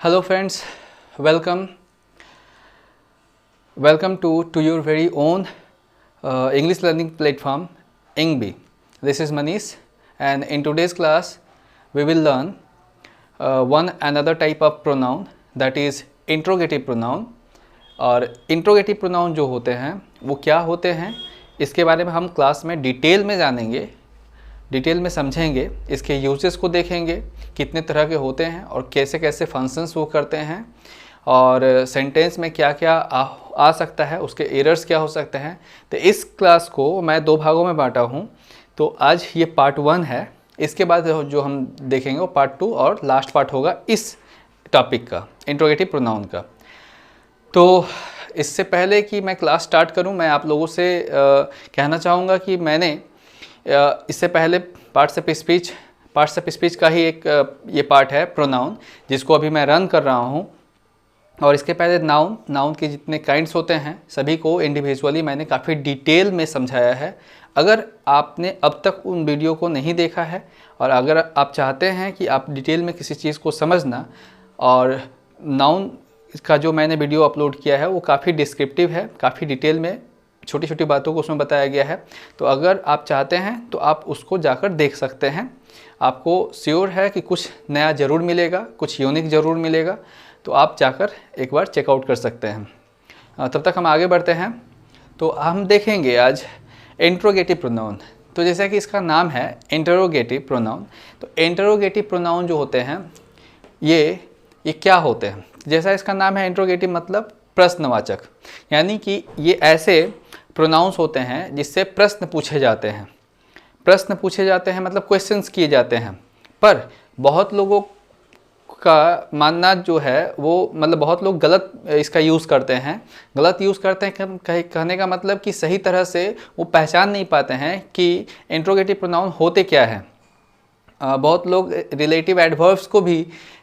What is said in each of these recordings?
Hello friends, welcome to your very own English learning platform Ingbi. This is Manish, and in today's class we will learn one another type of pronoun, that is interrogative pronoun. और interrogative pronoun जो होते हैं वो क्या होते हैं इसके बारे में हम क्लास में डिटेल में जानेंगे, डिटेल में समझेंगे, इसके यूजेस को देखेंगे कितने तरह के होते हैं और कैसे कैसे फंक्शंस वो करते हैं और सेंटेंस में क्या क्या आ सकता है, उसके एरर्स क्या हो सकते हैं। तो इस क्लास को मैं दो भागों में बांटा हूँ। तो आज ये पार्ट 1 है, इसके बाद जो हम देखेंगे वो पार्ट 2 और लास्ट पार्ट होगा इस टॉपिक का, इंट्रोगेटिव प्रोनाउन का। तो इससे पहले कि मैं क्लास स्टार्ट करूं, मैं आप लोगों से कहना चाहूँगा कि मैंने इससे पहले पार्ट्स ऑफ स्पीच का ही एक ये पार्ट है प्रोनाउन, जिसको अभी मैं रन कर रहा हूं। और इसके पहले नाउन के जितने काइंड्स होते हैं सभी को इंडिविजुअली मैंने काफ़ी डिटेल में समझाया है। अगर आपने अब तक उन वीडियो को नहीं देखा है और अगर आप चाहते हैं कि आप डिटेल में किसी चीज़ को समझना, और नाउन का जो मैंने वीडियो अपलोड किया है वो काफ़ी डिस्क्रिप्टिव है, काफ़ी डिटेल में छोटी छोटी बातों को उसमें बताया गया है। तो अगर आप चाहते हैं तो आप उसको जाकर देख सकते हैं। आपको श्योर है कि कुछ नया ज़रूर मिलेगा, कुछ यूनिक ज़रूर मिलेगा, तो आप जाकर एक बार चेकआउट कर सकते हैं। तब तक हम आगे बढ़ते हैं। तो हम देखेंगे आज इंट्रोगेटिव प्रोनाउन। तो जैसा कि इसका नाम है इंटरोगेटिव प्रोनाउन, तो इंटरोगेटिव प्रोनाउन जो होते हैं ये क्या होते हैं। जैसा इसका नाम है इंट्रोगेटिव मतलब प्रश्नवाचक, यानी कि ये ऐसे प्रोनाउंस होते हैं जिससे प्रश्न पूछे जाते हैं। प्रश्न पूछे जाते हैं मतलब क्वेश्चंस किए जाते हैं। पर बहुत लोगों का मानना जो है वो मतलब बहुत लोग गलत इसका यूज़ करते हैं। गलत यूज़ करते हैं कहने का मतलब कि सही तरह से वो पहचान नहीं पाते हैं कि इंट्रोगेटिव प्रोनाउन होते क्या है। बहुत लोग रिलेटिव एडवर्ब्स को भी,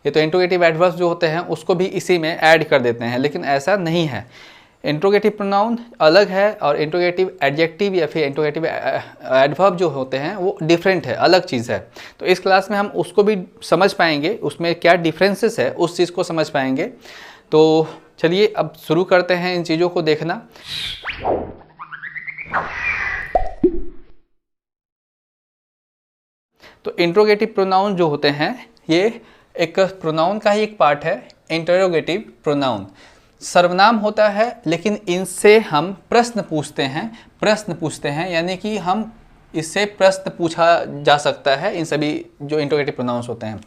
ये तो इंट्रोगेटिव एडवर्ब्स जो होते हैं उसको भी इसी में ऐड कर देते हैं, लेकिन ऐसा नहीं है। इंट्रोगेटिव प्रोनाउन अलग है और इंट्रोगेटिव एडजेक्टिव या फिर इंट्रोगेटिव एडवर्ब जो होते हैं वो डिफरेंट है, अलग चीज़ है। तो इस क्लास में हम उसको भी समझ पाएंगे, उसमें क्या डिफरेंसेस है उस चीज़ को समझ पाएंगे। तो चलिए अब शुरू करते हैं इन चीज़ों को देखना। तो इंट्रोगेटिव प्रोनाउन जो होते हैं ये एक प्रोनाउन का ही एक पार्ट है। इंटरोगेटिव प्रोनाउन सर्वनाम होता है, लेकिन इनसे हम प्रश्न पूछते हैं, यानी कि हम इससे प्रश्न पूछा जा सकता है। इन सभी जो इंट्रोगेटिव प्रोनाउंस होते हैं,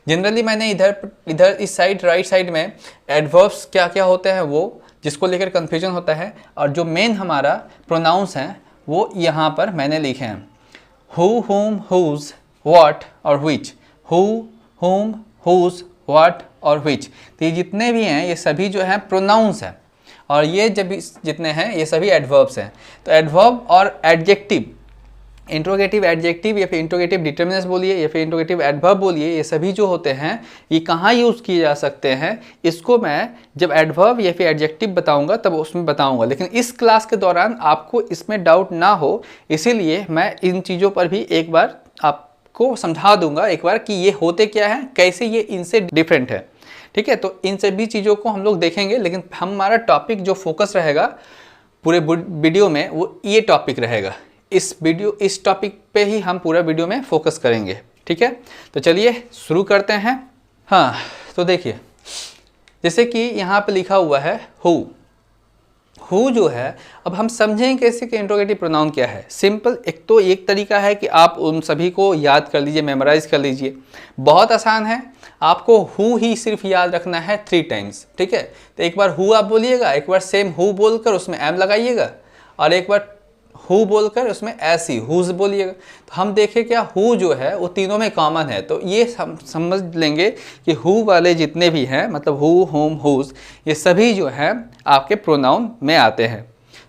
जनरली मैंने इधर इस साइड राइट साइड में एडवर्ब्स क्या क्या होते हैं वो जिसको लेकर कन्फ्यूजन होता है, और जो मेन हमारा प्रोनाउंस हैं वो यहाँ पर मैंने लिखे हैं। हु, हुम, हुज, व्हाट और व्हिच। हु, हुम, हुज, व्हाट और व्हिच। तो ये जितने भी हैं ये सभी जो हैं प्रोनाउंस हैं, और ये जब जितने हैं ये सभी एडवर्ब्स हैं। तो एडवर्ब और एडजेक्टिव, इंट्रोगेटिव एडजेक्टिव या फिर इंट्रोगेटिव डिटर्मिनर्स बोलिए या फिर इंट्रोगेटिव एडवर्ब बोलिए, ये सभी जो होते हैं ये कहाँ यूज़ किए जा सकते हैं, इसको मैं जब एडवर्ब या फिर एडजेक्टिव बताऊंगा तब उसमें बताऊंगा। लेकिन इस क्लास के दौरान आपको इसमें डाउट ना हो, इसीलिए मैं इन चीज़ों पर भी एक बार को समझा दूंगा एक बार कि ये होते क्या है, कैसे ये इनसे डिफरेंट है। ठीक है, तो इन सभी चीज़ों को हम लोग देखेंगे, लेकिन हमारा टॉपिक जो फोकस रहेगा पूरे वीडियो में वो ये टॉपिक रहेगा। इस टॉपिक पे ही हम पूरा वीडियो में फोकस करेंगे। ठीक है, तो चलिए शुरू करते हैं। हाँ, तो देखिए जैसे कि यहाँ पे लिखा हुआ है हु जो है, अब हम समझें कैसे कि इंट्रोगेटिव प्रोनाउन क्या है। सिंपल एक तरीका है कि आप उन सभी को याद कर लीजिए, मेमोराइज कर लीजिए। बहुत आसान है, आपको हु ही सिर्फ याद रखना है 3 टाइम्स। ठीक है, तो एक बार हु आप बोलिएगा, एक बार सेम हु बोलकर उसमें एम लगाइएगा, और एक बार हु बोलकर उसमें ऐसी हुज बोलिएगा। तो हम देखें क्या हु जो है वो तीनों में कॉमन है। तो ये हम समझ लेंगे कि हु वाले जितने भी हैं मतलब हु, हुम, हुज, ये सभी जो हैं आपके प्रोनाउन में आते हैं।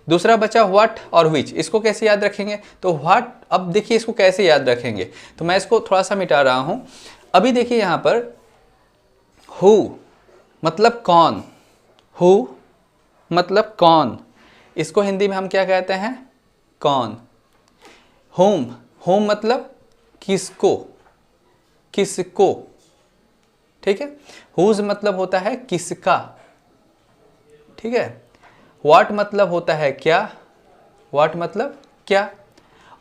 दूसरा बचा व्हाट और व्हिच। इसको कैसे याद रखेंगे, तो व्हाट, अब देखिए इसको कैसे याद रखेंगे, तो मैं इसको थोड़ा सा मिटा रहा हूँ। अभी देखिए यहाँ पर हु मतलब कौन, हु मतलब कौन, इसको हिंदी में हम क्या कहते हैं, कौन। होम मतलब किसको, ठीक है। हुज मतलब होता है किसका, ठीक है। व्हाट मतलब होता है क्या, व्हाट मतलब क्या,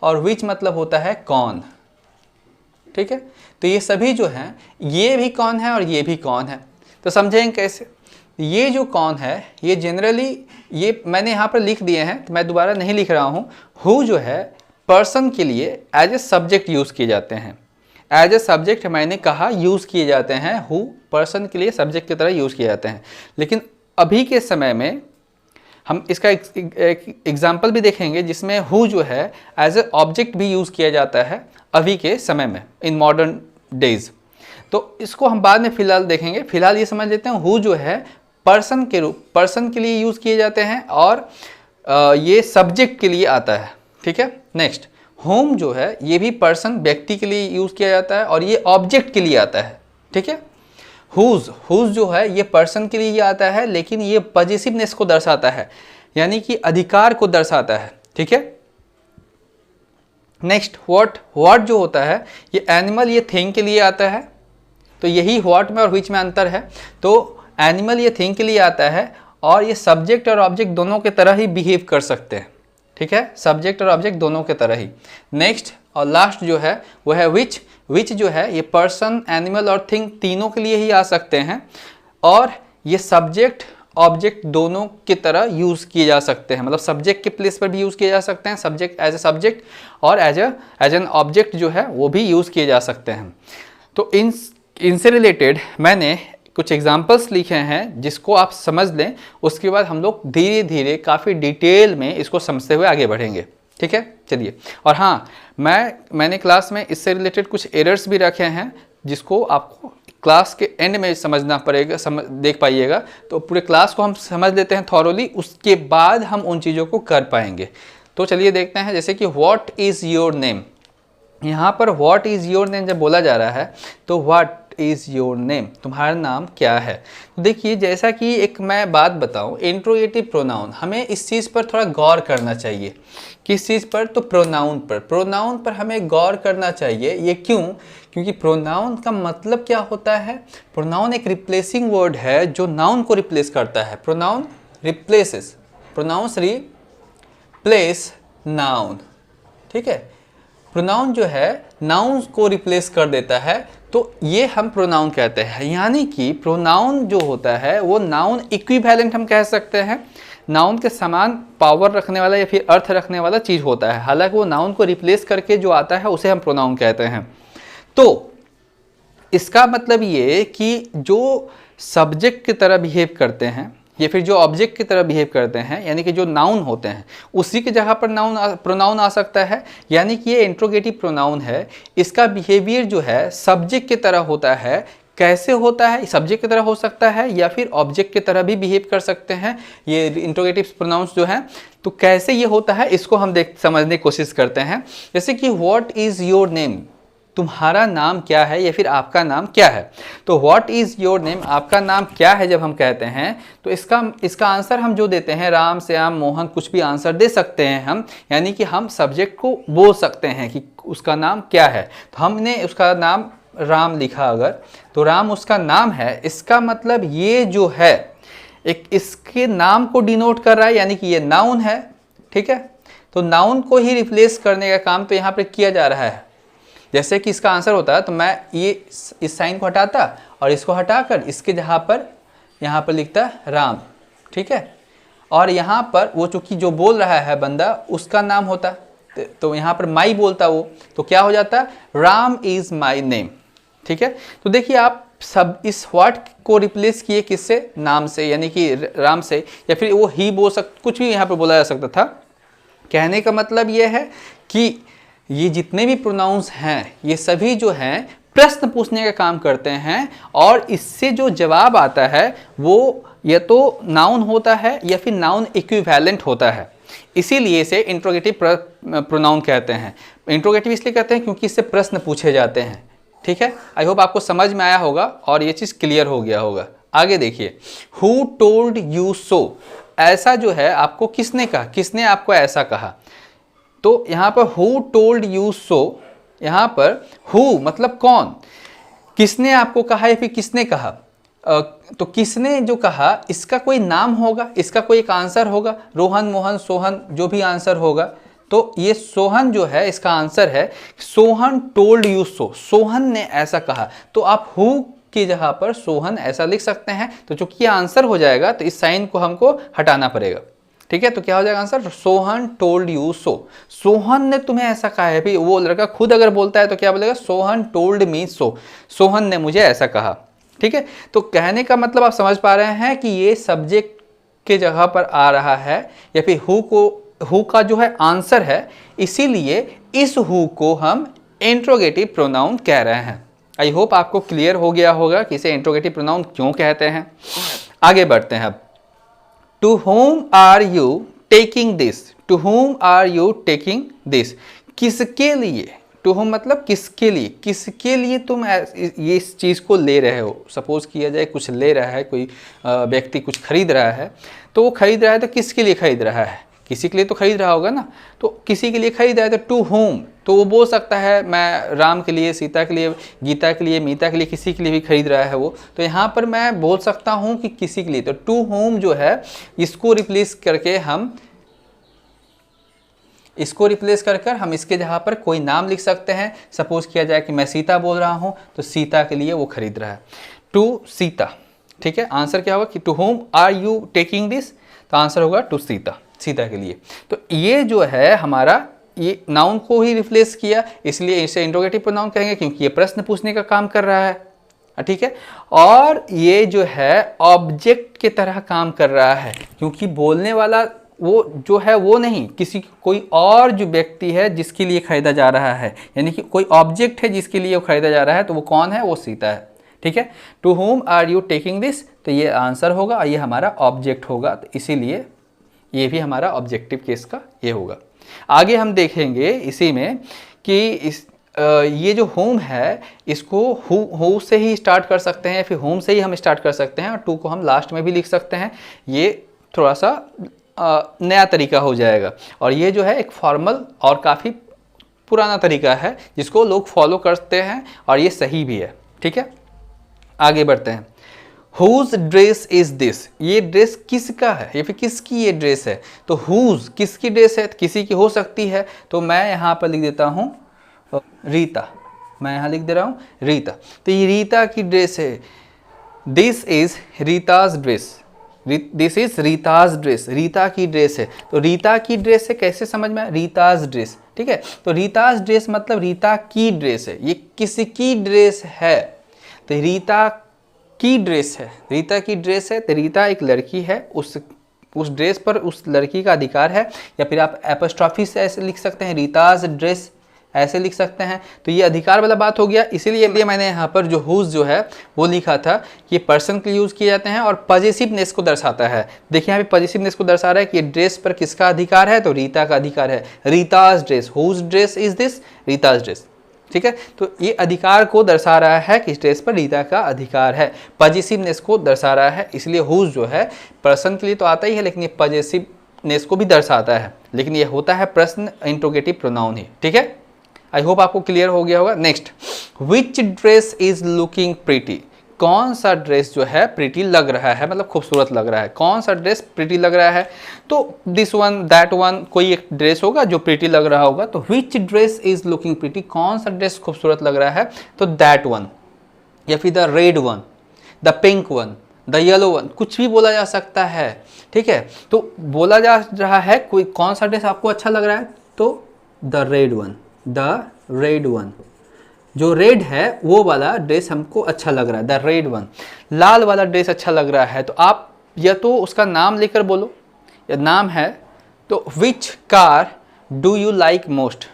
और विच मतलब होता है कौन, ठीक है। तो ये सभी जो हैं, ये भी कौन है और ये भी कौन है, तो समझेंगे कैसे। ये जो कौन है ये जनरली, ये मैंने यहाँ पर लिख दिए हैं तो मैं दोबारा नहीं लिख रहा हूँ। हु जो है पर्सन के लिए एज ए सब्जेक्ट यूज़ किए जाते हैं, एज ए सब्जेक्ट मैंने कहा यूज़ किए जाते हैं। हु पर्सन के लिए सब्जेक्ट की तरह यूज़ किए जाते हैं। लेकिन अभी के समय में हम इसका एक एग्जाम्पल भी देखेंगे जिसमें हु जो है एज ए ऑब्जेक्ट भी यूज़ किया जाता है अभी के समय में, इन मॉडर्न डेज। तो इसको हम बाद में फिलहाल देखेंगे। फिलहाल ये समझ लेते हैं हु जो है पर्सन के लिए यूज़ किए जाते हैं और ये सब्जेक्ट के लिए आता है, ठीक है। नेक्स्ट होम जो है ये भी पर्सन व्यक्ति के लिए यूज़ किया जाता है और ये ऑब्जेक्ट के लिए आता है, ठीक है। हुज जो है ये पर्सन के लिए आता है लेकिन ये पॉजिटिवनेस को दर्शाता है, यानी कि अधिकार को दर्शाता है, ठीक है। नेक्स्ट व्हाट जो होता है ये एनिमल, ये थिंग के लिए आता है। तो यही व्हाट में और विच में अंतर है। तो एनिमल ये थिंग के लिए आता है और ये सब्जेक्ट और ऑब्जेक्ट दोनों के तरह ही बिहेव कर सकते हैं, ठीक है। सब्जेक्ट और ऑब्जेक्ट दोनों के तरह ही। नेक्स्ट और लास्ट जो है वो है विच जो है ये पर्सन, एनिमल और थिंग तीनों के लिए ही आ सकते हैं और ये सब्जेक्ट ऑब्जेक्ट दोनों की तरह यूज़ किए जा सकते हैं। मतलब सब्जेक्ट के प्लेस पर भी यूज़ किए जा सकते हैं, सब्जेक्ट एज ए सब्जेक्ट, और एज एन ऑब्जेक्ट जो है वो भी यूज़ किए जा सकते हैं। तो इनसे रिलेटेड मैंने कुछ एग्जाम्पल्स लिखे हैं जिसको आप समझ लें, उसके बाद हम लोग धीरे धीरे काफ़ी डिटेल में इसको समझते हुए आगे बढ़ेंगे, ठीक है। चलिए, और हाँ मैंने क्लास में इससे रिलेटेड कुछ एरर्स भी रखे हैं जिसको आपको क्लास के एंड में समझना पड़ेगा, देख पाइएगा। तो पूरे क्लास को हम समझ लेते हैं थॉरोली, उसके बाद हम उन चीज़ों को कर पाएंगे। तो चलिए देखते हैं, जैसे कि व्हाट इज़ योर नेम। यहाँ पर व्हाट इज़ योर नेम जब बोला जा रहा है तो व्हाट इज़ योर नेम, तुम्हारा नाम क्या है। तो देखिए, जैसा कि एक मैं बात बताऊँ, इंट्रोगेटिव प्रोनाउन, हमें इस चीज़ पर थोड़ा गौर करना चाहिए। किस चीज़ पर? तो प्रोनाउन पर हमें गौर करना चाहिए। ये क्यों? क्योंकि प्रोनाउन का मतलब क्या होता है? प्रोनाउन एक रिप्लेसिंग वर्ड है जो नाउन को रिप्लेस करता है। Pronoun replaces, pronouns replace noun, ठीक है। प्रोनाउन जो है नाउन को रिप्लेस कर देता है, तो ये हम प्रोनाउन कहते हैं। यानी कि प्रोनाउन जो होता है वो नाउन इक्विवेलेंट हम कह सकते हैं, नाउन के समान पावर रखने वाला या फिर अर्थ रखने वाला चीज़ होता है। हालांकि वो नाउन को रिप्लेस करके जो आता है उसे हम प्रोनाउन कहते हैं। तो इसका मतलब ये कि जो सब्जेक्ट की तरह बिहेव करते हैं या फिर जो ऑब्जेक्ट की तरह बिहेव करते हैं, यानी कि जो नाउन होते हैं, उसी की जगह पर प्रोनाउन आ सकता है। यानी कि ये इंट्रोगेटिव प्रोनाउन है, इसका बिहेवियर जो है सब्जेक्ट की तरह होता है। कैसे होता है? सब्जेक्ट की तरह हो सकता है या फिर ऑब्जेक्ट की तरह भी बिहेव कर सकते हैं ये इंट्रोगेटिव प्रोनाउंस जो हैं। तो कैसे ये होता है इसको हम समझने की कोशिश करते हैं। जैसे कि व्हाट इज़ योर नेम, तुम्हारा नाम क्या है या फिर आपका नाम क्या है। तो व्हाट इज़ योर नेम, आपका नाम क्या है, जब हम कहते हैं तो इसका आंसर हम जो देते हैं, राम, श्याम, मोहन, कुछ भी आंसर दे सकते हैं हम। यानी कि हम सब्जेक्ट को बोल सकते हैं कि उसका नाम क्या है। तो हमने उसका नाम राम लिखा अगर, तो राम उसका नाम है। इसका मतलब ये जो है एक इसके नाम को डिनोट कर रहा है, यानी कि ये नाउन है, ठीक है। तो नाउन को ही रिप्लेस करने का काम तो यहाँ पर किया जा रहा है। जैसे कि इसका आंसर होता है तो मैं ये इस साइन को हटाता और इसको हटाकर इसके जगह पर यहाँ पर लिखता राम, ठीक है। और यहाँ पर वो चूँकि जो बोल रहा है बंदा उसका नाम होता, तो यहाँ पर माई बोलता वो, तो क्या हो जाता? राम इज़ माई नेम, ठीक है। तो देखिए, आप सब इस व्हाट को रिप्लेस किए किससे? नाम से, यानी कि राम से, या फिर वो ही बोल कुछ भी यहाँ पर बोला जा सकता था। कहने का मतलब ये है कि ये जितने भी प्रोनाउंस हैं ये सभी जो हैं प्रश्न पूछने का काम करते हैं, और इससे जो जवाब आता है वो या तो नाउन होता है या फिर नाउन इक्विवेलेंट होता है। इसीलिए इसे इंट्रोगेटिव प्रोनाउन कहते हैं। इंट्रोगेटिव इसलिए कहते हैं क्योंकि इससे प्रश्न पूछे जाते हैं, ठीक है। आई होप आपको समझ में आया होगा और ये चीज़ क्लियर हो गया होगा। आगे देखिए, हु टोल्ड यू सो, ऐसा जो है आपको किसने कहा, किसने आपको ऐसा कहा। तो यहाँ पर हु टोल्ड यू सो, यहाँ पर हु मतलब कौन, किसने आपको कहा या फिर किसने कहा, तो किसने जो कहा इसका कोई नाम होगा, इसका कोई एक आंसर होगा, रोहन, मोहन, सोहन, जो भी आंसर होगा। तो ये सोहन जो है इसका आंसर है, Sohan told you so, Sohan ने ऐसा कहा। तो आप हु की जगह पर सोहन ऐसा लिख सकते हैं। तो चूंकि ये आंसर हो जाएगा तो इस साइन को हमको हटाना पड़ेगा, ठीक है। तो क्या हो जाएगा answer, Sohan told you so, Sohan ने तुम्हें ऐसा कहा है। भाई वो लड़का खुद अगर बोलता है तो क्या बोलेगा, सोहन टोल्ड मी सो, सोहन ने मुझे ऐसा कहा, ठीक है। तो कहने का मतलब आप समझ पा रहे हैं कि ये सब्जेक्ट के जगह पर आ रहा है या फिर हु का जो है आंसर है, इसीलिए इस हु को हम इंट्रोगेटिव प्रोनाउन कह रहे हैं। आई होप आपको क्लियर हो गया होगा कि इसे इंट्रोगेटिव प्रोनाउन क्यों कहते हैं। आगे बढ़ते हैं अब। To whom are you taking this, to whom are you taking this, किसके लिए, टू होम मतलब किसके लिए, किसके लिए तुम ये इस चीज़ को ले रहे हो। सपोज किया जाए कुछ ले रहा है, कोई व्यक्ति कुछ खरीद रहा है, तो वो खरीद रहा है तो किसके लिए खरीद रहा है, किसी के लिए तो खरीद रहा होगा ना। तो किसी के लिए खरीद रहा है तो टू होम, तो वो बोल सकता है मैं राम के लिए, सीता के लिए, गीता के लिए, मीता के लिए, किसी के लिए भी खरीद रहा है वो। तो यहाँ पर मैं बोल सकता हूँ कि किसी के लिए। तो टू होम जो है इसको रिप्लेस करके हम हम इसके जगह पर कोई नाम लिख सकते हैं। सपोज किया जाए कि मैं सीता बोल रहा हूँ तो सीता के लिए वो खरीद रहा है, टू सीता, ठीक है। आंसर क्या होगा कि to whom are you taking this, तो आंसर होगा टू सीता, सीता के लिए। तो ये जो है हमारा ये नाउन को ही रिप्लेस किया, इसलिए इसे इंट्रोगेटिव प्रोनाउन कहेंगे क्योंकि ये प्रश्न पूछने का काम कर रहा है, ठीक है। और ये जो है ऑब्जेक्ट की तरह काम कर रहा है क्योंकि बोलने वाला वो जो है वो नहीं, किसी कोई और जो व्यक्ति है जिसके लिए खरीदा जा रहा है, यानी कि कोई ऑब्जेक्ट है जिसके लिए वो खरीदा जा रहा है, तो वो कौन है, वो सीता है, ठीक है। To whom are you taking this, तो ये आंसर होगा और ये हमारा ऑब्जेक्ट होगा, तो इसीलिए ये भी हमारा ऑब्जेक्टिव केस का ये होगा। आगे हम देखेंगे इसी में कि ये जो होम है इसको हु से ही स्टार्ट कर सकते हैं, फिर होम से ही हम स्टार्ट कर सकते हैं और टू को हम लास्ट में भी लिख सकते हैं। ये थोड़ा सा नया तरीका हो जाएगा और ये जो है एक फॉर्मल और काफ़ी पुराना तरीका है जिसको लोग फॉलो करते हैं और ये सही भी है, ठीक है। आगे बढ़ते हैं। हुज ड्रेस इज दिस, ये ड्रेस किसका है या फिर किसकी ये ड्रेस है। तो हुज किसकी ड्रेस है, किसी की हो सकती है, तो मैं यहाँ पर लिख देता हूँ रीता, मैं यहाँ लिख दे रहा हूँ रीता, तो ये रीता की ड्रेस है। This is Rita's dress, this is Rita's dress, Rita की ड्रेस है। तो रीता की ड्रेस है, कैसे समझ में, रीताज ड्रेस, ठीक है। तो रीताज ड्रेस मतलब रीता की ड्रेस है, ये किसकी ड्रेस है, तो रीता की ड्रेस है, रीता की ड्रेस है। तो रीता एक लड़की है, उस ड्रेस पर उस लड़की का अधिकार है, या फिर आप एपोस्ट्रॉफी से ऐसे लिख सकते हैं, रीताज ड्रेस ऐसे लिख सकते हैं। तो ये अधिकार वाला बात हो गया, इसीलिए मैंने यहाँ पर जो हुज जो है वो लिखा था, ये पर्सन के लिए यूज़ किए जाते हैं और पॉजेसिवनेस को दर्शाता है। देखिए यहाँ पे पॉजेसिवनेस को दर्शा रहा है कि ये ड्रेस पर किसका अधिकार है, तो रीता का अधिकार है। Rita's dress, whose dress is this, Rita's dress, ठीक है। तो ये अधिकार को दर्शा रहा है कि इस ड्रेस पर रीता का अधिकार है, पॉजेसिवनेस को दर्शा रहा है। इसलिए हुज जो है पर्सन के लिए तो आता ही है, लेकिन ये पॉजेसिवनेस को भी दर्शाता है, लेकिन ये होता है प्रश्न इंट्रोगेटिव प्रोनाउन ही, ठीक है। आई होप आपको क्लियर हो गया होगा। Next, which dress is looking pretty, कौन सा ड्रेस जो है प्रीटी लग रहा है, मतलब खूबसूरत लग रहा है, कौन सा ड्रेस प्रीटी लग रहा है। तो दिस वन, दैट वन, कोई एक ड्रेस होगा जो प्रीटी लग रहा होगा। तो विच ड्रेस इज लुकिंग प्रीटी, कौन सा ड्रेस खूबसूरत लग रहा है, तो दैट वन, या फिर the red one, the pink one, the yellow one, कुछ भी बोला जा सकता है, ठीक है। तो बोला जा रहा है कोई कौन सा ड्रेस आपको अच्छा लग रहा है, तो the red one, the red one, जो रेड है वो वाला ड्रेस हमको अच्छा लग रहा है, द रेड वन। लाल वाला ड्रेस अच्छा लग रहा है, तो आप या तो उसका नाम लेकर बोलो, या नाम है तो which car do you like most,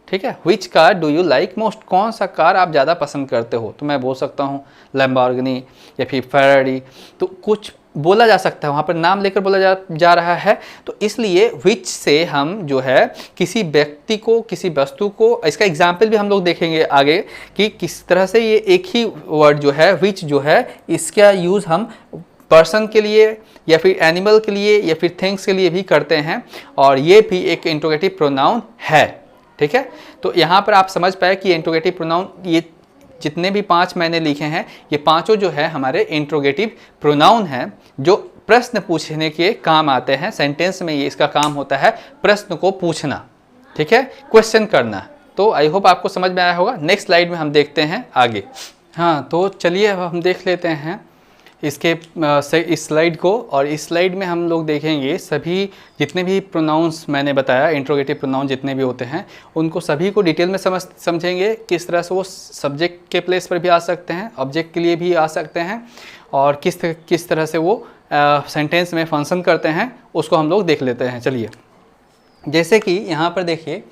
ठीक है। Which car do you like most, कौन सा कार आप ज़्यादा पसंद करते हो, तो मैं बोल सकता हूँ लैम्बोर्गिनी या फिर फेरारी, तो कुछ बोला जा सकता है, वहाँ पर नाम लेकर बोला जा रहा है। तो इसलिए विच से हम जो है किसी व्यक्ति को, किसी वस्तु को, इसका एग्जाम्पल भी हम लोग देखेंगे आगे कि किस तरह से ये एक ही वर्ड जो है विच जो है, इसका यूज़ हम पर्सन के लिए या फिर एनिमल के लिए या फिर थिंग्स के लिए भी करते हैं, और ये भी एक इंट्रोगेटिव प्रोनाउन है, ठीक है। तो यहाँ पर आप समझ पाए कि इंट्रोगेटिव प्रोनाउन ये जितने भी 5 मैंने लिखे हैं ये पांचों जो है हमारे इंट्रोगेटिव प्रोनाउन हैं जो प्रश्न पूछने के काम आते हैं। सेंटेंस में ये इसका काम होता है प्रश्न को पूछना, ठीक है, क्वेश्चन करना। तो आई होप आपको समझ में आया होगा। नेक्स्ट स्लाइड में हम देखते हैं आगे। हाँ, तो चलिए अब हम देख लेते हैं इसके इस स्लाइड को, और इस स्लाइड में हम लोग देखेंगे सभी जितने भी प्रोनाउंस मैंने बताया, इंट्रोगेटिव प्रोनाउन जितने भी होते हैं उनको सभी को डिटेल में समझेंगे। किस तरह से वो सब्जेक्ट के प्लेस पर भी आ सकते हैं, ऑब्जेक्ट के लिए भी आ सकते हैं, और किस तरह से वो सेंटेंस में फंक्शन करते हैं उसको हम लोग देख लेते हैं। चलिए, जैसे कि यहाँ पर देखिए,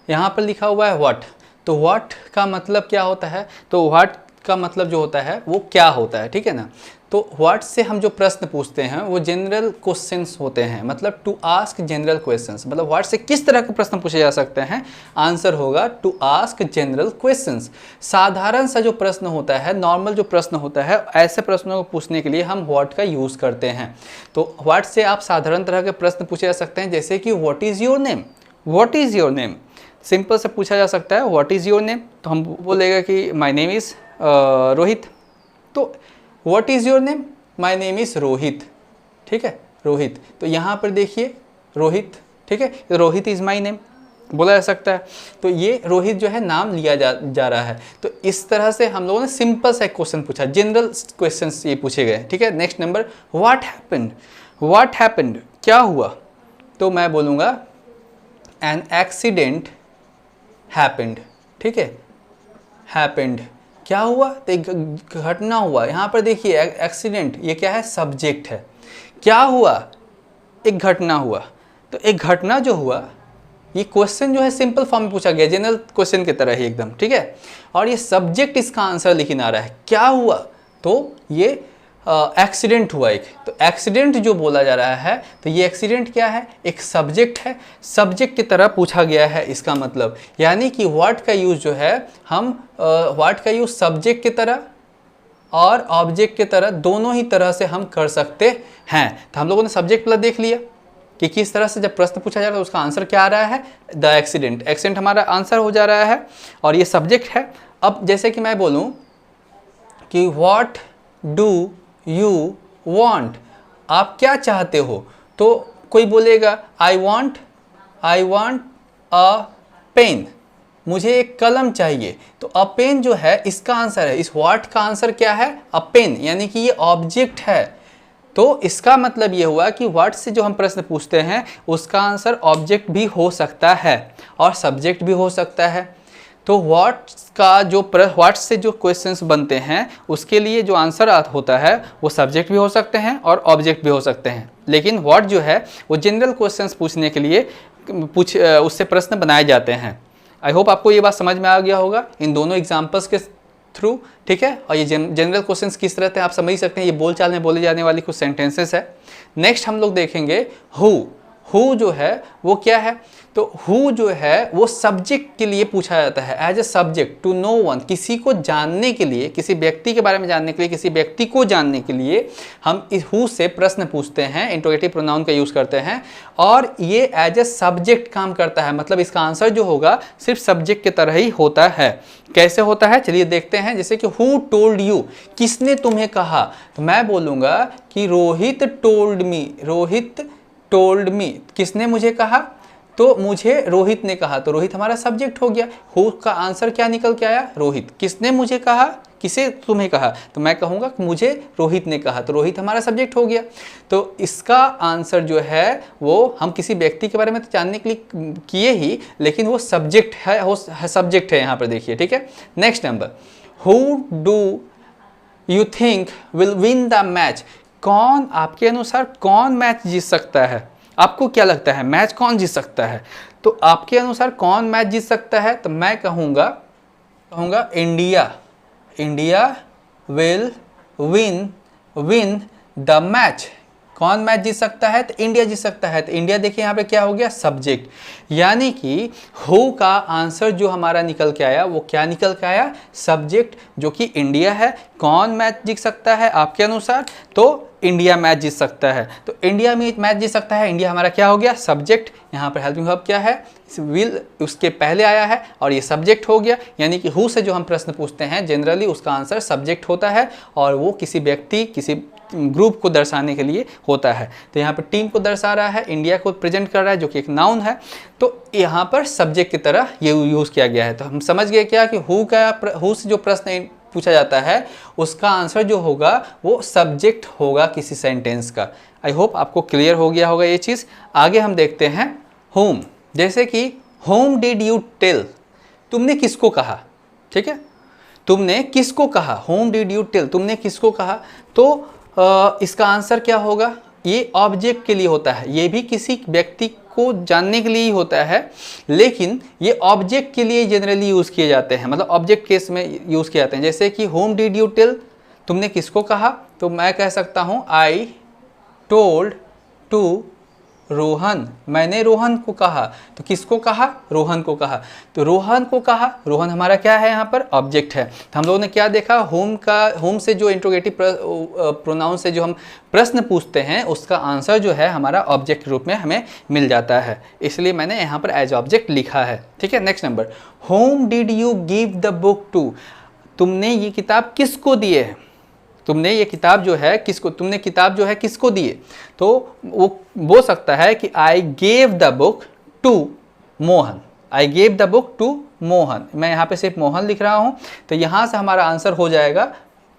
यहाँ पर लिखा हुआ है व्हाट। तो व्हाट का मतलब क्या होता है? तो व्हाट का मतलब जो होता है वो क्या होता है, ठीक है ना। तो व्हाट से हम जो प्रश्न पूछते हैं वो जनरल क्वेश्चंस होते हैं, मतलब टू आस्क जनरल क्वेश्चंस। मतलब व्हाट से किस तरह के प्रश्न पूछे जा सकते हैं? आंसर होगा टू आस्क जनरल क्वेश्चंस। साधारण सा जो प्रश्न होता है, नॉर्मल जो प्रश्न होता है, ऐसे प्रश्नों को पूछने के लिए हम व्हाट का यूज़ करते हैं। तो व्हाट से आप साधारण तरह के प्रश्न पूछे जा सकते हैं, जैसे कि what is your name. What is your name simple से पूछा जा सकता है, व्हाट इज़ योर नेम। तो हम बोलेगा कि माई नेम इज़ रोहित। तो what is your name? My name is Rohit, ठीक है, रोहित। तो यहाँ पर देखिए रोहित, ठीक है, रोहित इज़ माई नेम बोला जा सकता है। तो ये रोहित जो है नाम लिया जा रहा है। तो इस तरह से हम लोगों ने सिंपल सा एक क्वेश्चन पूछा, जनरल क्वेश्चंस ये पूछे गए, ठीक है। Next number, what happened. What happened क्या हुआ? तो मैं बोलूँगा एन एक्सीडेंट हैपेंड, ठीक है, हैपेंड क्या हुआ? तो एक घटना हुआ। यहाँ पर देखिए एक्सीडेंट, ये क्या है? सब्जेक्ट है। क्या हुआ? एक घटना हुआ। तो एक घटना जो हुआ, ये क्वेश्चन जो है सिंपल फॉर्म में पूछा गया, जनरल क्वेश्चन की तरह ही एकदम, ठीक है। और ये सब्जेक्ट इसका आंसर लिखना आ रहा है। क्या हुआ? तो ये एक्सीडेंट हुआ एक। तो एक्सीडेंट जो बोला जा रहा है, तो ये एक्सीडेंट क्या है? एक सब्जेक्ट है, सब्जेक्ट की तरह पूछा गया है इसका मतलब। यानी कि व्हाट का यूज़ जो है हम व्हाट का यूज़ सब्जेक्ट की तरह और ऑब्जेक्ट की तरह दोनों ही तरह से हम कर सकते हैं। तो हम लोगों ने सब्जेक्ट प्लस देख लिया कि किस तरह से जब प्रश्न पूछा जा रहा है उसका आंसर क्या आ रहा है? The accident. एक्सीडेंट हमारा आंसर हो जा रहा है और ये सब्जेक्ट है। अब जैसे कि मैं बोलूँ कि व्हाट डू यू वॉन्ट, आप क्या चाहते हो? तो कोई बोलेगा आई वॉन्ट अ पेन, मुझे एक कलम चाहिए। तो अ पेन जो है इसका आंसर है, इस व्हाट का आंसर क्या है? अ पेन, यानी कि ये ऑब्जेक्ट है। तो इसका मतलब ये हुआ कि व्हाट से जो हम प्रश्न पूछते हैं उसका आंसर ऑब्जेक्ट भी हो सकता है और सब्जेक्ट भी हो सकता है। तो व्हाट से जो क्वेश्चंस बनते हैं उसके लिए जो आंसर होता है वो सब्जेक्ट भी हो सकते हैं और ऑब्जेक्ट भी हो सकते हैं। लेकिन व्हाट जो है वो जनरल क्वेश्चंस पूछने के लिए उससे प्रश्न बनाए जाते हैं। आई होप आपको ये बात समझ में आ गया होगा इन दोनों एग्जाम्पल्स के थ्रू, ठीक है। और ये जनरल क्वेश्चंस किस तरह से आप समझ सकते हैं, ये बोलचाल में बोले जाने वाली कुछ सेंटेंसेस है। नेक्स्ट हम लोग देखेंगे हु जो है वो क्या है? तो हु जो है वो सब्जेक्ट के लिए पूछा जाता है, as a subject to no one, किसी को जानने के लिए, किसी व्यक्ति के बारे में जानने के लिए, किसी व्यक्ति को जानने के लिए हम इस हु से प्रश्न पूछते हैं, इंट्रोगेटिव प्रोनाउन का यूज़ करते हैं और ये एज ए सब्जेक्ट काम करता है। मतलब इसका आंसर जो होगा सिर्फ सब्जेक्ट की तरह ही होता है। कैसे होता है चलिए देखते हैं। जैसे कि हु टोल्ड यू, किसने तुम्हें कहा? तो मैं बोलूँगा कि Rohit told me. Rohit told me, किसने मुझे कहा? तो मुझे रोहित ने कहा। तो रोहित हमारा सब्जेक्ट हो गया। हु का आंसर क्या निकल के आया? रोहित। किसने मुझे कहा? किसे तुम्हें कहा? तो मैं कहूँगा कि मुझे रोहित ने कहा। तो रोहित हमारा सब्जेक्ट हो गया। तो इसका आंसर जो है वो हम किसी व्यक्ति के बारे में तो जानने के लिए किए ही, लेकिन वो सब्जेक्ट है, सब्जेक्ट है यहाँ पर देखिए, ठीक है। Next number, who do you think will win the match. कौन, आपके अनुसार कौन मैच जीत सकता है? आपको क्या लगता है मैच कौन जीत सकता है? तो आपके अनुसार कौन मैच जीत सकता है? तो मैं कहूँगा India. India will win the match. कौन मैच जीत सकता है? तो इंडिया जीत सकता है। तो इंडिया देखिए यहाँ पे क्या हो गया, सब्जेक्ट, यानी कि हु का आंसर जो हमारा निकल के आया वो क्या निकल के आया, सब्जेक्ट, जो कि इंडिया है। कौन मैच जीत सकता है आपके अनुसार? तो इंडिया मैच जीत सकता है। तो इंडिया में मैच जीत सकता है, इंडिया हमारा क्या हो गया, सब्जेक्ट। यहाँ पर हेल्पिंग वर्ब क्या है, विल उसके पहले आया है और ये सब्जेक्ट हो गया, यानी कि हु से जो हम प्रश्न पूछते हैं जनरली उसका आंसर सब्जेक्ट होता है और वो किसी व्यक्ति, किसी ग्रुप को दर्शाने के लिए होता है। तो यहाँ पर टीम को दर्शा रहा है, इंडिया को प्रेजेंट कर रहा है जो कि एक नाउन है, तो यहाँ पर सब्जेक्ट की तरह ये यूज़ किया गया है। तो हम समझ गए क्या कि हु से जो प्रश्न पूछा जाता है उसका आंसर जो होगा वो सब्जेक्ट होगा किसी सेंटेंस का। आई होप आपको क्लियर हो गया होगा ये चीज़। आगे हम देखते हैं होम, जैसे कि होम डिड यू टेल, तुमने किसको कहा, ठीक है, तुमने किसको कहा, होम डिड यू टेल, तुमने किसको कहा। तो इसका आंसर क्या होगा, ये ऑब्जेक्ट के लिए होता है, ये भी किसी व्यक्ति को जानने के लिए ही होता है, लेकिन ये ऑब्जेक्ट के लिए जनरली यूज़ किए जाते हैं, मतलब ऑब्जेक्ट केस में यूज़ किए जाते हैं। जैसे कि होम डिड यू टेल, तुमने किसको कहा, तो मैं कह सकता हूँ आई टोल्ड टू रोहन, मैंने रोहन को कहा। तो किसको कहा, रोहन को कहा। तो रोहन को कहा, रोहन हमारा क्या है यहाँ पर, ऑब्जेक्ट है। तो हम लोगों ने क्या देखा, होम से जो इंट्रोगेटिव प्रोनाउन से जो हम प्रश्न पूछते हैं उसका आंसर जो है हमारा ऑब्जेक्ट के रूप में हमें मिल जाता है, इसलिए मैंने यहाँ पर एज ऑब्जेक्ट लिखा है, ठीक है। Next number, whom did you give the book to, तुमने ये किताब किसको दिए है, तुमने ये किताब जो है किसको, तुमने किताब जो है किसको दिए। तो वो बोल सकता है कि I gave the book to Mohan, I gave the book to Mohan, मैं यहाँ पे सिर्फ मोहन लिख रहा हूँ। तो यहाँ से हमारा आंसर हो जाएगा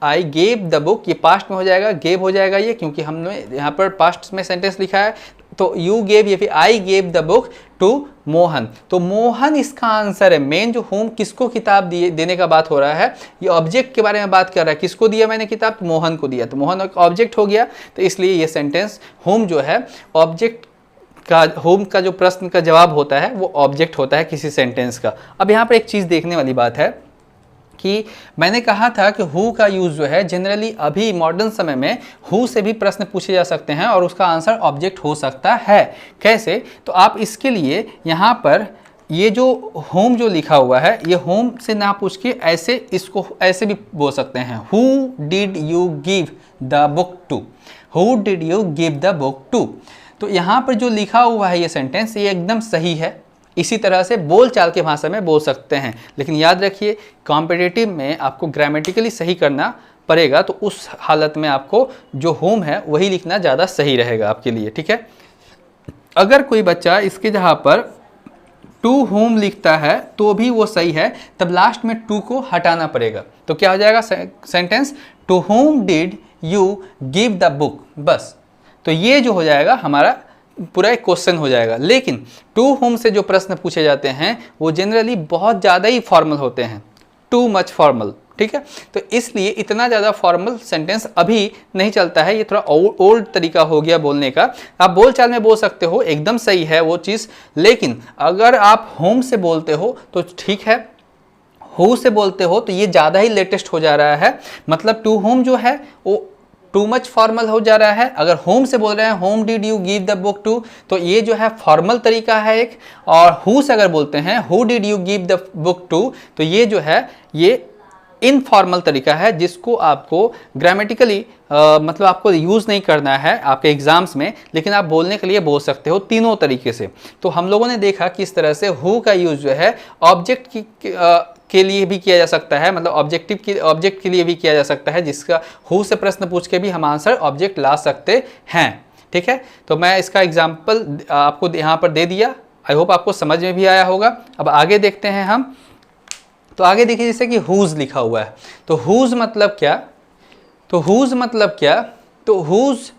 आई गेव द बुक, ये पास्ट में हो जाएगा, गेव हो जाएगा ये, क्योंकि हमने यहाँ पर पास्ट में सेंटेंस लिखा है। तो यू गेव या फिर I gave the book to Mohan, तो मोहन इसका आंसर है। मेन जो होम किसको किताब देने का बात हो रहा है, ये ऑब्जेक्ट के बारे में बात कर रहा है, किसको दिया मैंने किताब, तो मोहन को दिया, तो मोहन एक ऑब्जेक्ट हो गया। तो इसलिए ये सेंटेंस होम जो है ऑब्जेक्ट का, होम का जो प्रश्न का जवाब होता है वो ऑब्जेक्ट होता है किसी सेंटेंस का। अब यहाँ पर एक चीज़ देखने वाली बात है कि मैंने कहा था कि हु का यूज़ जो है जनरली अभी मॉडर्न समय में हु से भी प्रश्न पूछे जा सकते हैं और उसका आंसर ऑब्जेक्ट हो सकता है। कैसे, तो आप इसके लिए यहाँ पर ये जो होम जो लिखा हुआ है, ये होम से ना पूछ के ऐसे इसको ऐसे भी बोल सकते हैं, who did you give the book to, who did you give the book to. तो यहाँ पर जो लिखा हुआ है ये सेंटेंस, ये एकदम सही है। इसी तरह से बोलचाल की भाषा में बोल सकते हैं, लेकिन याद रखिए कॉम्पिटिटिव में आपको ग्रामेटिकली सही करना पड़ेगा, तो उस हालत में आपको जो होम है वही लिखना ज़्यादा सही रहेगा आपके लिए, ठीक है। अगर कोई बच्चा इसके जगह पर टू होम लिखता है तो भी वो सही है, तब लास्ट में टू को हटाना पड़ेगा। तो क्या हो जाएगा sentence, to whom did you give the book, बस। तो ये जो हो जाएगा हमारा पूरा एक क्वेश्चन हो जाएगा। लेकिन टू होम से जो प्रश्न पूछे जाते हैं वो जनरली बहुत ज़्यादा ही फॉर्मल होते हैं, टू मच फॉर्मल, ठीक है। तो इसलिए इतना ज़्यादा फॉर्मल सेंटेंस अभी नहीं चलता है, ये थोड़ा ओल्ड तरीका हो गया बोलने का। आप बोलचाल में बोल सकते हो, एकदम सही है वो चीज़, लेकिन अगर आप होम से बोलते हो तो ठीक है, हु से बोलते हो तो ये ज़्यादा ही लेटेस्ट हो जा रहा है, मतलब टू होम जो है वो टू मच फॉर्मल हो जा रहा है। अगर होम से बोल रहे हैं whom did you give the book to, तो ये जो है फॉर्मल तरीका है एक। और हु से अगर बोलते हैं who did you give the book to, तो ये जो है ये इनफॉर्मल तरीका है, जिसको आपको ग्रामेटिकली मतलब आपको यूज़ नहीं करना है आपके एग्जाम्स में, लेकिन आप बोलने के लिए बोल सकते हो तीनों तरीके से। तो हम लोगों ने देखा कि इस तरह से हु का यूज़ जो है ऑब्जेक्ट के लिए भी किया जा सकता है, मतलब ऑब्जेक्ट के लिए भी किया जा सकता है, जिसका हु से प्रश्न पूछ के भी हम आंसर ऑब्जेक्ट ला सकते हैं, ठीक है। तो मैं इसका एग्जाम्पल आपको यहाँ पर दे दिया, आई होप आपको समझ में भी आया होगा। अब आगे देखते हैं हम, तो आगे देखिए जैसे कि हुज लिखा हुआ है, तो हुज मतलब क्या, तो हुज मतलब क्या, तो हुज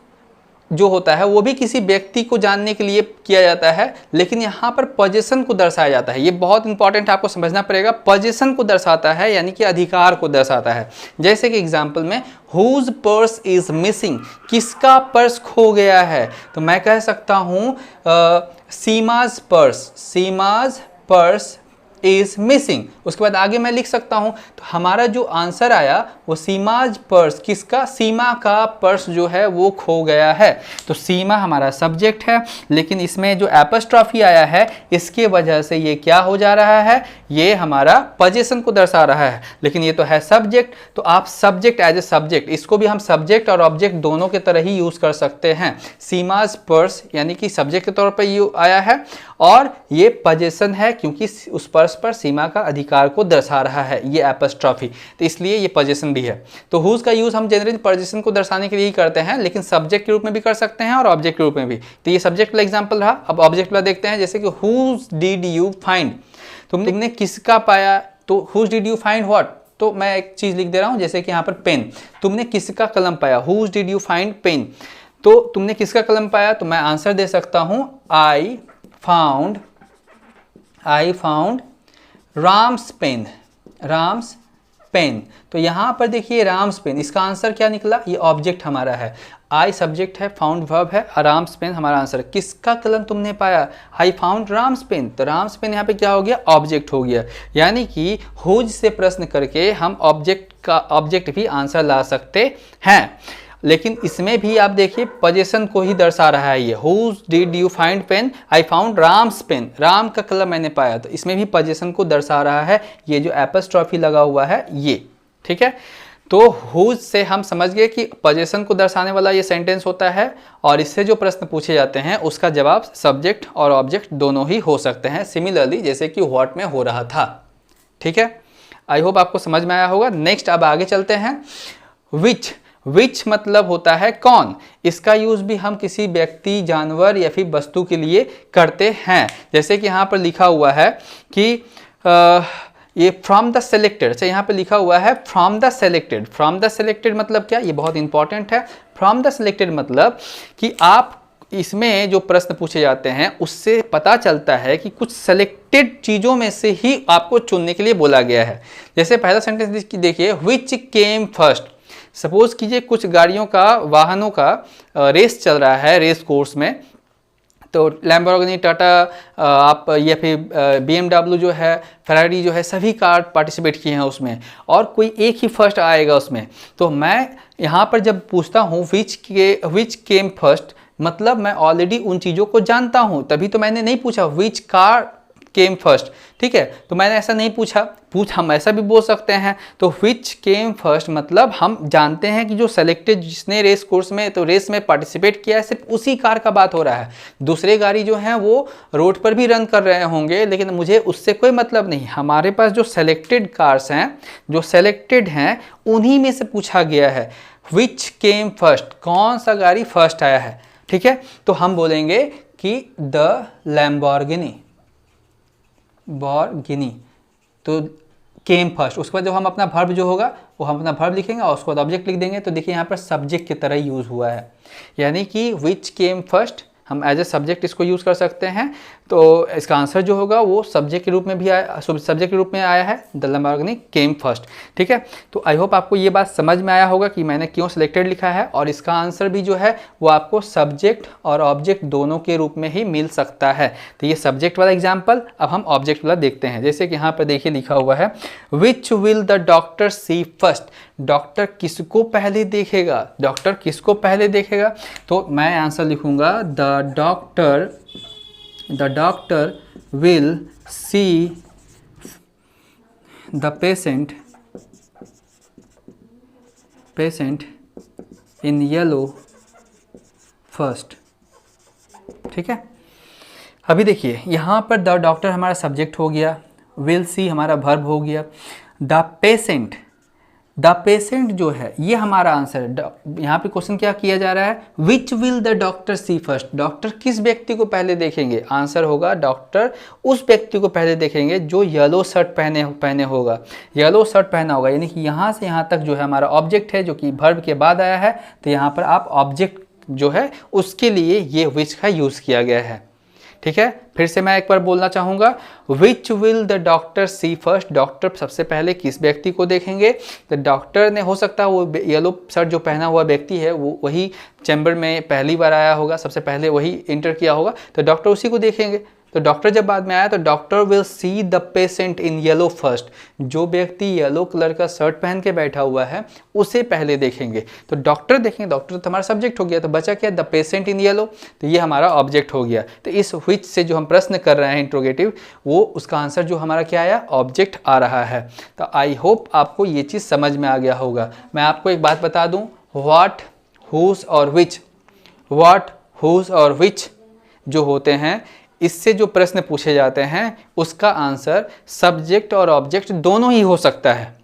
जो होता है वो भी किसी व्यक्ति को जानने के लिए किया जाता है, लेकिन यहाँ पर पोजीशन को दर्शाया जाता है। ये बहुत इंपॉर्टेंट आपको समझना पड़ेगा, पोजीशन को दर्शाता है यानी कि अधिकार को दर्शाता है। जैसे कि एग्जाम्पल में हुज पर्स इज मिसिंग, किसका पर्स खो गया है, तो मैं कह सकता हूँ Seema's purse, Seema's purse is missing. उसके बाद आगे मैं लिख सकता हूं, तो हमारा जो आंसर आया वो सीमाज पर्स, किसका, सीमा का पर्स जो है वो खो गया है। तो सीमा हमारा सब्जेक्ट है, लेकिन इसमें जो एपस्ट्रॉफी आया है इसके वजह से ये क्या हो जा रहा है, ये हमारा पोजीशन को दर्शा रहा है, लेकिन ये तो है सब्जेक्ट। तो आप सब्जेक्ट एज ए सब्जेक्ट, इसको भी हम सब्जेक्ट और ऑब्जेक्ट दोनों के तरह ही यूज कर सकते हैं। सीमाज पर्स यानी कि सब्जेक्ट के तौर पर ये आया है, और ये पोजीशन है क्योंकि उस पर्स पर सीमा का अधिकार को दर्शा रहा है ये एपस्ट्रॉफी, तो इसलिए ये पोजीशन भी है। तो हुज का यूज हम जनरली पोजीशन को दर्शाने के लिए ही करते हैं, लेकिन सब्जेक्ट के रूप में भी कर सकते हैं और ऑब्जेक्ट के रूप में भी। तो ये सब्जेक्ट वाला एग्जांपल रहा। अब ऑब्जेक्ट वाला देखते हैं, जैसे कि हुज डिड यू फाइंड, तुमने किसका पाया, तो whose did you find what, तो मैं एक चीज लिख दे रहा हूं, जैसे कि यहाँ पर पेन, तुमने किसका कलम पाया, whose did you find pen, तो तुमने किसका कलम पाया, तो मैं आंसर दे सकता हूं I found Ram's pen, Ram's pen. तो यहां पर देखिए राम्स पेन, इसका आंसर क्या निकला, ये ऑब्जेक्ट हमारा है, आई सब्जेक्ट है, फाउंड वर्ब है, राम्स पेन हमारा आंसर। किसका कलम तुमने पाया, आई फाउंड राम्स पेन, तो राम्स पेन यहाँ पे क्या हो गया, ऑब्जेक्ट हो गया। यानी कि हुज से प्रश्न करके हम ऑब्जेक्ट भी आंसर ला सकते हैं, लेकिन इसमें भी आप देखिए पोजीशन को ही दर्शा रहा है ये, whose did you find pen, I found Ram's pen, Ram का कलम मैंने पाया, तो इसमें भी पोजीशन को दर्शा रहा है ये जो एपस्ट्रॉफी लगा हुआ है ये, ठीक है। तो हुज से हम समझ गए कि पोजीशन को दर्शाने वाला ये सेंटेंस होता है, और इससे जो प्रश्न पूछे जाते हैं उसका जवाब सब्जेक्ट और ऑब्जेक्ट दोनों ही हो सकते हैं, सिमिलरली जैसे कि व्हाट में हो रहा था, ठीक है। आई होप आपको समझ में आया होगा। नेक्स्ट अब आगे चलते हैं। विच मतलब होता है कौन, इसका यूज भी हम किसी व्यक्ति, जानवर या फिर वस्तु के लिए करते हैं। जैसे कि यहाँ पर लिखा हुआ है कि ये फ्रॉम द सेलेक्टेड, से यहाँ पे लिखा हुआ है from the selected. From the selected मतलब क्या, ये बहुत इंपॉर्टेंट है। फ्रॉम द सेलेक्टेड मतलब कि आप इसमें जो प्रश्न पूछे जाते हैं उससे पता चलता है कि कुछ सेलेक्टेड चीज़ों में से ही आपको चुनने के लिए बोला गया है। जैसे पहला सेंटेंस देखिए, व्हिच केम फर्स्ट। सपोज कीजिए कुछ गाड़ियों का, वाहनों का रेस चल रहा है, रेस कोर्स में, तो लैम्बोर्गिनी, टाटा, आप या फिर BMW जो है, फेरारी जो है, सभी कार पार्टिसिपेट किए हैं उसमें, और कोई एक ही फर्स्ट आएगा उसमें। तो मैं यहाँ पर जब पूछता हूँ विच केम फर्स्ट, मतलब मैं ऑलरेडी उन चीज़ों को जानता हूँ, तभी तो मैंने नहीं पूछा विच कार केम फर्स्ट, ठीक है। तो मैंने ऐसा नहीं पूछा, हम ऐसा भी बोल सकते हैं। तो विच केम फर्स्ट मतलब हम जानते हैं कि जो सेलेक्टेड, जिसने रेस कोर्स में, तो रेस में पार्टिसिपेट किया है, सिर्फ उसी कार का बात हो रहा है। दूसरे गाड़ी जो हैं वो रोड पर भी रन कर रहे होंगे, लेकिन मुझे उससे कोई मतलब नहीं। हमारे पास जो सेलेक्टेड कार्स हैं, जो सेलेक्टेड हैं, उन्हीं में से पूछा गया है विच केम फर्स्ट, कौन सा गाड़ी फर्स्ट आया है, ठीक है। तो हम बोलेंगे कि द लैम्बोर्गिनी, तो केम फर्स्ट। उसके बाद जब हम अपना वर्ब जो होगा वो हम अपना वर्ब लिखेंगे और उसके बाद ऑब्जेक्ट लिख देंगे। तो देखिए यहाँ पर सब्जेक्ट की तरह यूज हुआ है, यानी कि विच केम फर्स्ट हम एज ए सब्जेक्ट इसको यूज कर सकते हैं। तो इसका आंसर जो होगा वो सब्जेक्ट के रूप में भी आया, सब्जेक्ट के रूप में आया है, द लैम्बोर्गिनी केम फर्स्ट, ठीक है। तो आई होप आपको ये बात समझ में आया होगा कि मैंने क्यों सिलेक्टेड लिखा है, और इसका आंसर भी जो है वो आपको सब्जेक्ट और ऑब्जेक्ट दोनों के रूप में ही मिल सकता है। तो ये सब्जेक्ट वाला एग्जाम्पल। अब हम ऑब्जेक्ट वाला देखते हैं। जैसे कि यहाँ पर देखिए लिखा हुआ है which will the doctor see first, doctor किसको पहले देखेगा, डॉक्टर किसको पहले देखेगा। तो मैं आंसर लिखूंगा the doctor will see the patient in yellow first, ठीक है। अभी देखिए यहाँ पर द डॉक्टर हमारा सब्जेक्ट हो गया, विल सी हमारा वर्ब हो गया, द पेशेंट जो है ये हमारा आंसर है। यहाँ पे क्वेश्चन क्या किया जा रहा है, which will the doctor see first, doctor किस व्यक्ति को पहले देखेंगे। आंसर होगा डॉक्टर उस व्यक्ति को पहले देखेंगे जो येलो शर्ट पहने होगा, येलो शर्ट पहना होगा। यानी कि यहाँ से यहाँ तक जो है हमारा ऑब्जेक्ट है, जो कि वर्ब के बाद आया है। तो यहाँ पर आप ऑब्जेक्ट जो है उसके लिए ये विच का यूज़ किया गया है, ठीक है। फिर से मैं एक बार बोलना चाहूँगा, which will the doctor see first, doctor सबसे पहले किस व्यक्ति को देखेंगे। तो डॉक्टर ने, हो सकता है वो येलो शर्ट जो पहना हुआ व्यक्ति है वो वही चैम्बर में पहली बार आया होगा, सबसे पहले वही इंटर किया होगा, तो डॉक्टर उसी को देखेंगे। तो डॉक्टर जब बाद में आया तो doctor will see the patient in yellow first. जो व्यक्ति येलो कलर का शर्ट पहन के बैठा हुआ है उसे पहले देखेंगे। तो डॉक्टर देखेंगे, डॉक्टर तो हमारा सब्जेक्ट हो गया, तो बचा क्या, द पेशेंट इन येलो, तो ये हमारा ऑब्जेक्ट हो गया। तो इस व्हिच से जो हम प्रश्न कर रहे हैं इंट्रोगेटिव, वो उसका आंसर जो हमारा क्या आया, ऑब्जेक्ट आ रहा है। तो आई होप आपको ये चीज़ समझ में आ गया होगा। मैं आपको एक बात बता दूँ, व्हाट, हुज और विच, व्हाट, हुज और विच जो होते हैं, इससे जो प्रश्न पूछे जाते हैं उसका आंसर सब्जेक्ट और ऑब्जेक्ट दोनों ही हो सकता है।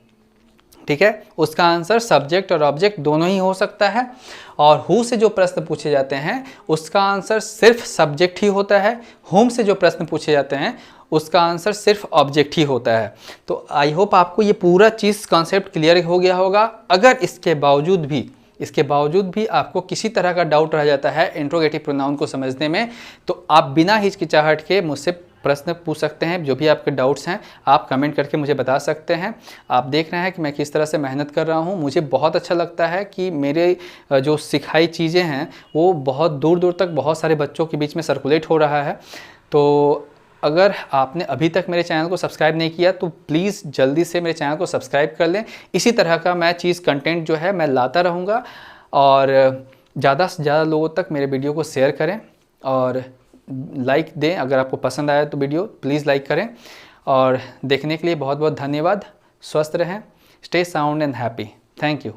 ठीक है, उसका आंसर सब्जेक्ट और ऑब्जेक्ट दोनों ही हो सकता है। और हु से जो प्रश्न पूछे जाते हैं उसका आंसर सिर्फ सब्जेक्ट ही होता है। हुम से जो प्रश्न पूछे जाते हैं उसका आंसर सिर्फ ऑब्जेक्ट ही होता है। तो आई होप आपको ये पूरा चीज़ कॉन्सेप्ट क्लियर हो गया होगा। अगर इसके बावजूद भी आपको किसी तरह का डाउट रह जाता है इंट्रोगेटिव प्रोनाउन को समझने में, तो आप बिना हिचकिचाहट के मुझसे प्रश्न पूछ सकते हैं। जो भी आपके डाउट्स हैं आप कमेंट करके मुझे बता सकते हैं। आप देख रहे हैं कि मैं किस तरह से मेहनत कर रहा हूं। मुझे बहुत अच्छा लगता है कि मेरे जो सिखाई चीज़ें हैं वो बहुत दूर दूर तक बहुत सारे बच्चों के बीच में सर्कुलेट हो रहा है। तो अगर आपने अभी तक मेरे चैनल को सब्सक्राइब नहीं किया तो प्लीज़ जल्दी से मेरे चैनल को सब्सक्राइब कर लें। इसी तरह का मैं कंटेंट जो है मैं लाता रहूँगा। और ज़्यादा से ज़्यादा लोगों तक मेरे वीडियो को शेयर करें और लाइक दें। अगर आपको पसंद आया तो वीडियो प्लीज़ लाइक करें। और देखने के लिए बहुत बहुत धन्यवाद। स्वस्थ रहें, stay sound and happy. Thank you.